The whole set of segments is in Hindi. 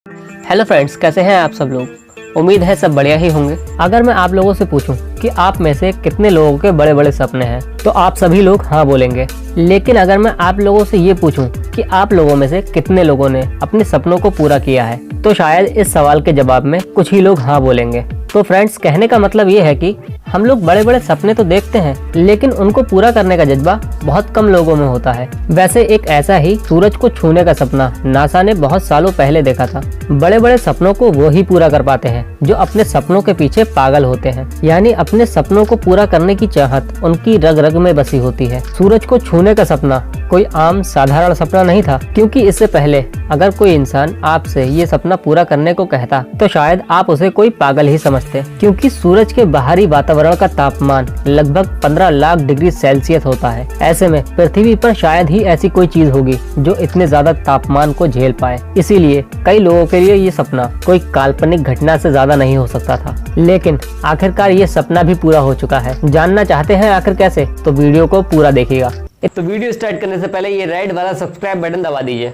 हेलो फ्रेंड्स, कैसे हैं आप सब लोग। उम्मीद है सब बढ़िया ही होंगे। अगर मैं आप लोगों से पूछूं कि आप में से कितने लोगों के बड़े बड़े सपने हैं तो आप सभी लोग हाँ बोलेंगे। लेकिन अगर मैं आप लोगों से ये पूछूं कि आप लोगों में से कितने लोगों ने अपने सपनों को पूरा किया है तो शायद इस सवाल के जवाब में कुछ ही लोग हाँ बोलेंगे। तो फ्रेंड्स, कहने का मतलब ये है कि हम लोग बड़े बड़े सपने तो देखते हैं लेकिन उनको पूरा करने का जज्बा बहुत कम लोगों में होता है। वैसे एक ऐसा ही सूरज को छूने का सपना नासा ने बहुत सालों पहले देखा था। बड़े बड़े सपनों को वो ही पूरा कर पाते हैं जो अपने सपनों के पीछे पागल होते हैं, यानी अपने सपनों को पूरा करने की चाहत उनकी रग रग में बसी होती है। सूरज को छूने का सपना कोई आम साधारण सपना नहीं था, क्योंकि इससे पहले अगर कोई इंसान आपसे ये सपना पूरा करने को कहता तो शायद आप उसे कोई पागल ही समझते, क्योंकि सूरज के बाहरी वातावरण का तापमान लगभग 15 लाख डिग्री सेल्सियस होता है। ऐसे में पृथ्वी पर शायद ही ऐसी कोई चीज होगी जो इतने ज्यादा तापमान को झेल पाए। इसीलिए कई लोगों के लिए ये सपना कोई काल्पनिक घटना से ज्यादा नहीं हो सकता था। लेकिन आखिरकार ये सपना भी पूरा हो चुका है। जानना चाहते हैं आखिर कैसे? तो वीडियो को पूरा देखिएगा। तो वीडियो स्टार्ट करने से पहले ये रेड वाला सब्सक्राइब बटन दबा दीजिए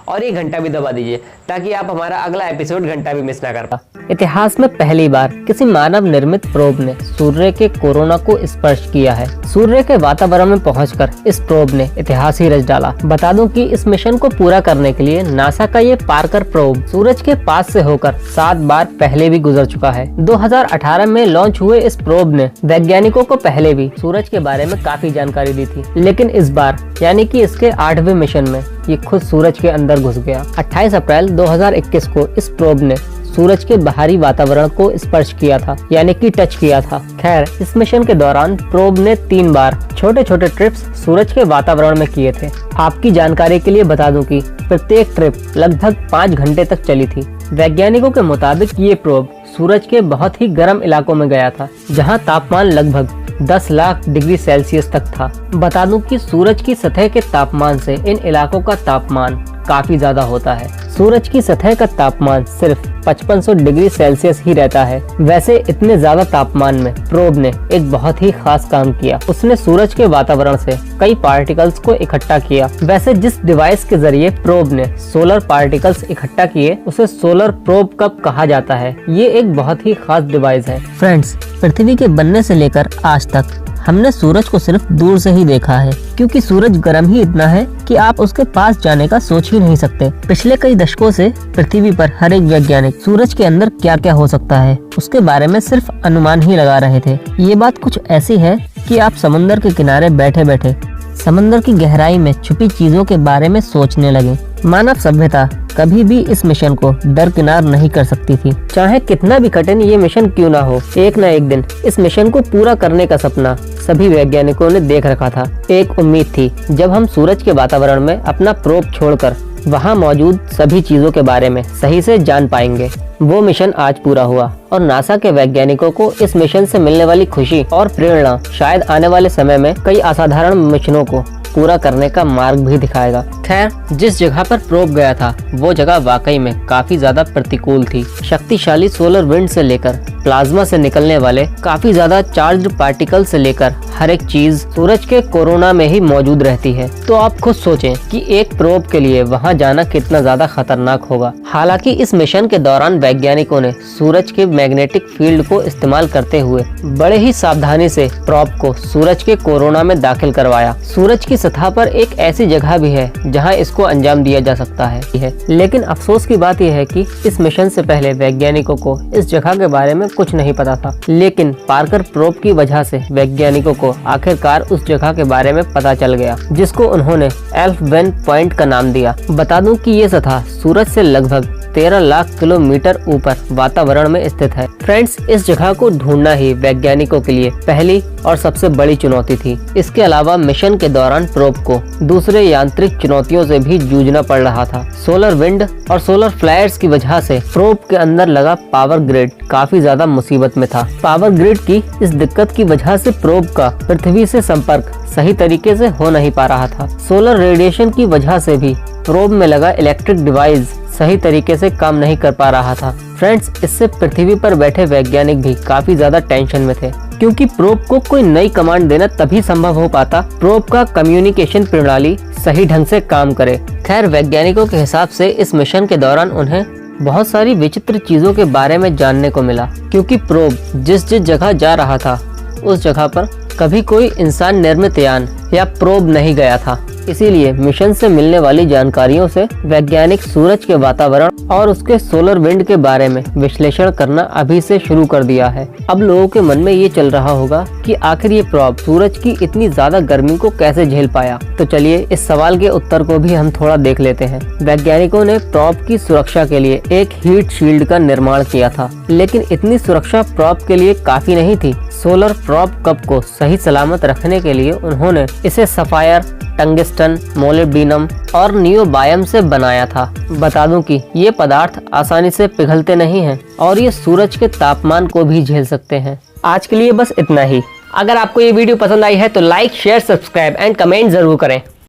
और ये घंटा भी दबा दीजिए ताकि आप हमारा अगला एपिसोड घंटा भी मिस ना कर पाए। इतिहास में पहली बार किसी मानव निर्मित प्रोब ने सूर्य के कोरोना को स्पर्श किया है। सूर्य के वातावरण में पहुंचकर इस प्रोब ने इतिहास ही रच डाला। बता दूं कि इस मिशन को पूरा करने के लिए नासा का ये पार्कर प्रोब सूरज के पास से होकर 7 बार पहले भी गुजर चुका है। 2018 में लॉन्च हुए इस प्रोब ने वैज्ञानिकों को पहले भी सूरज के बारे में काफी जानकारी दी थी, लेकिन इस बार यानी कि इसके 8वें मिशन में ये खुद सूरज के अंदर घुस गया। 28 अप्रैल 2021 को इस प्रोब ने सूरज के बाहरी वातावरण को स्पर्श किया था, यानी कि टच किया था। खैर, इस मिशन के दौरान प्रोब ने 3 बार छोटे छोटे ट्रिप्स सूरज के वातावरण में किए थे। आपकी जानकारी के लिए बता दूं कि प्रत्येक ट्रिप लगभग 5 घंटे तक चली थी। वैज्ञानिकों के मुताबिक ये प्रोब सूरज के बहुत ही गर्म इलाकों में गया था, जहां तापमान लगभग 10 लाख डिग्री सेल्सियस तक था। बता दूं कि सूरज की सतह के तापमान से इन इलाकों का तापमान काफी ज्यादा होता है। सूरज की सतह का तापमान सिर्फ 5500 डिग्री सेल्सियस ही रहता है। वैसे इतने ज्यादा तापमान में प्रोब ने एक बहुत ही खास काम किया। उसने सूरज के वातावरण से कई पार्टिकल्स को इकट्ठा किया। वैसे जिस डिवाइस के जरिए प्रोब ने सोलर पार्टिकल्स इकट्ठा किए उसे सोलर प्रोब कप कहा जाता है। ये एक बहुत ही खास डिवाइस है। फ्रेंड्स, पृथ्वी के बनने से लेकर आज तक हमने सूरज को सिर्फ दूर से ही देखा है, क्योंकि सूरज गर्म ही इतना है कि आप उसके पास जाने का सोच ही नहीं सकते। पिछले कई दशकों से पृथ्वी पर हर एक वैज्ञानिक सूरज के अंदर क्या क्या हो सकता है उसके बारे में सिर्फ अनुमान ही लगा रहे थे। ये बात कुछ ऐसी है कि आप समुद्र के किनारे बैठे बैठे समंदर की गहराई में छुपी चीजों के बारे में सोचने लगे। मानव सभ्यता कभी भी इस मिशन को दरकिनार नहीं कर सकती थी, चाहे कितना भी कठिन ये मिशन क्यों ना हो। एक न एक दिन इस मिशन को पूरा करने का सपना सभी वैज्ञानिकों ने देख रखा था। एक उम्मीद थी, जब हम सूरज के वातावरण में अपना प्रोब छोड़कर वहां मौजूद सभी चीजों के बारे में सही से जान पाएंगे। वो मिशन आज पूरा हुआ और नासा के वैज्ञानिकों को इस मिशन से मिलने वाली खुशी और प्रेरणा शायद आने वाले समय में कई असाधारण मिशनों को पूरा करने का मार्ग भी दिखाएगा। खैर, जिस जगह पर प्रोब गया था वो जगह वाकई में काफी ज्यादा प्रतिकूल थी। शक्तिशाली सोलर विंड से लेकर प्लाज्मा से निकलने वाले काफी ज्यादा चार्ज्ड पार्टिकल से लेकर हर एक चीज सूरज के कोरोना में ही मौजूद रहती है। तो आप खुद सोचें कि एक प्रोब के लिए वहां जाना कितना ज्यादा खतरनाक होगा। हालांकि इस मिशन के दौरान वैज्ञानिकों ने सूरज के मैग्नेटिक फील्ड को इस्तेमाल करते हुए बड़े ही सावधानी से प्रोब को सूरज के कोरोना में दाखिल करवाया। सूरज की सतह पर एक ऐसी जगह भी है जहां इसको अंजाम दिया जा सकता है। लेकिन अफसोस की बात यह है कि इस मिशन से पहले वैज्ञानिकों को इस जगह के बारे में कुछ नहीं पता था। लेकिन पार्कर प्रोब की वजह से वैज्ञानिकों को आखिरकार उस जगह के बारे में पता चल गया, जिसको उन्होंने एल्फ-वेन पॉइंट का नाम दिया। बता दूं कि ये सतह सूरज से लगभग 13 लाख किलोमीटर ऊपर वातावरण में स्थित है। फ्रेंड्स, इस जगह को ढूंढना ही वैज्ञानिकों के लिए पहली और सबसे बड़ी चुनौती थी। इसके अलावा मिशन के दौरान प्रोब को दूसरे यांत्रिक चुनौतियों से भी जूझना पड़ रहा था। सोलर विंड और सोलर फ्लेयर्स की वजह से प्रोब के अंदर लगा पावर ग्रिड काफी ज्यादा मुसीबत में था। पावर ग्रिड की इस दिक्कत की वजह से प्रोब का पृथ्वी से संपर्क सही तरीके से हो नहीं पा रहा था। सोलर रेडिएशन की वजह से भी प्रोब में लगा इलेक्ट्रिक डिवाइस सही तरीके से काम नहीं कर पा रहा था। फ्रेंड्स, इससे पृथ्वी पर बैठे वैज्ञानिक भी काफी ज्यादा टेंशन में थे, क्योंकि प्रोब को कोई नई कमांड देना तभी संभव हो पाता प्रोब का कम्युनिकेशन प्रणाली सही ढंग से काम करे। खैर, वैज्ञानिकों के हिसाब से इस मिशन के दौरान उन्हें बहुत सारी विचित्र चीजों के बारे में जानने को मिला, क्योंकि प्रोब जिस जगह जा रहा था उस जगह पर कभी कोई इंसान निर्मित यान या प्रोब नहीं गया था। इसीलिए मिशन से मिलने वाली जानकारियों से वैज्ञानिक सूरज के वातावरण और उसके सोलर विंड के बारे में विश्लेषण करना अभी से शुरू कर दिया है। अब लोगों के मन में ये चल रहा होगा कि आखिर ये प्रोब सूरज की इतनी ज्यादा गर्मी को कैसे झेल पाया। तो चलिए इस सवाल के उत्तर को भी हम थोड़ा देख लेते हैं। वैज्ञानिकों ने प्रोब की सुरक्षा के लिए एक हीट शील्ड का निर्माण किया था, लेकिन इतनी सुरक्षा प्रोब के लिए काफी नहीं थी। सोलर प्रोब कप को सही सलामत रखने के लिए उन्होंने इसे सफायर, टंगस्टन, मोलिब्डेनम और नियोबायम से बनाया था। बता दूं कि ये पदार्थ आसानी से पिघलते नहीं हैं और ये सूरज के तापमान को भी झेल सकते हैं। आज के लिए बस इतना ही। अगर आपको ये वीडियो पसंद आई है तो like, share, subscribe and comment जरूर करें।